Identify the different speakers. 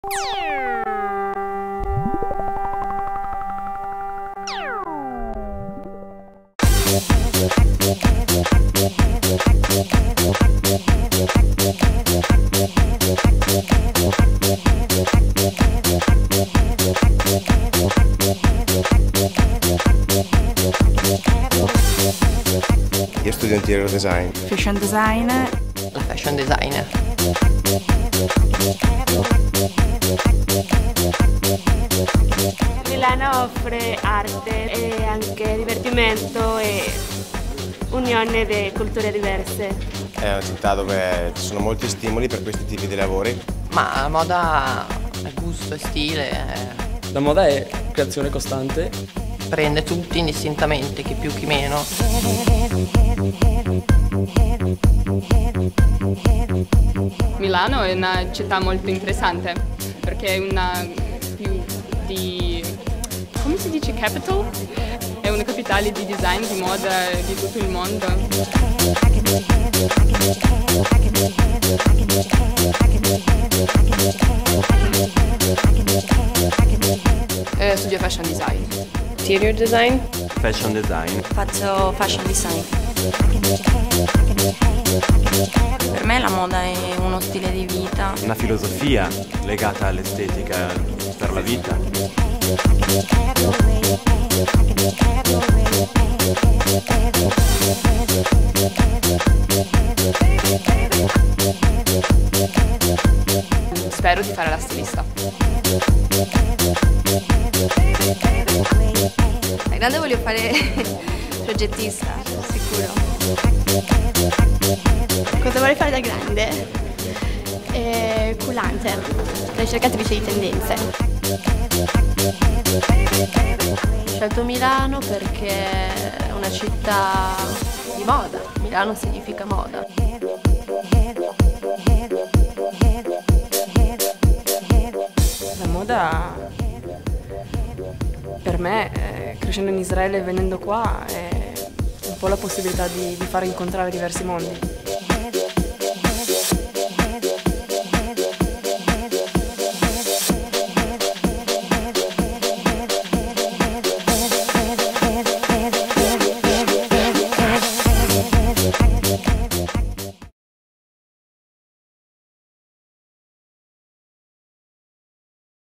Speaker 1: Io studio interior design.
Speaker 2: Fashion designer.
Speaker 3: La fashion designer.
Speaker 4: Milano offre arte e anche divertimento e unione di culture diverse.
Speaker 1: È una città dove ci sono molti stimoli per questi tipi di lavori.
Speaker 3: Ma la moda è gusto, è stile,
Speaker 5: La moda è creazione costante.
Speaker 3: prende tutti indistintamente, chi più chi meno.
Speaker 6: Milano è una città molto interessante perché è una più di, come si dice, capital? È una capitale di design, di moda di tutto il mondo.
Speaker 7: Studio fashion design.
Speaker 4: Interior design.
Speaker 8: Fashion design.
Speaker 2: Faccio fashion design. Per me la moda è uno stile di vita.
Speaker 8: Una filosofia legata all'estetica per la vita.
Speaker 7: Spero di fare la stilista.
Speaker 4: Da grande voglio fare progettista, sicuro. Cosa vorrei fare da grande? Culante, ricercatrice di tendenze. Ho scelto Milano perché è una città di moda. Milano significa moda.
Speaker 6: La moda per me, crescendo in Israele e venendo qua, è un po' la possibilità di far incontrare diversi mondi.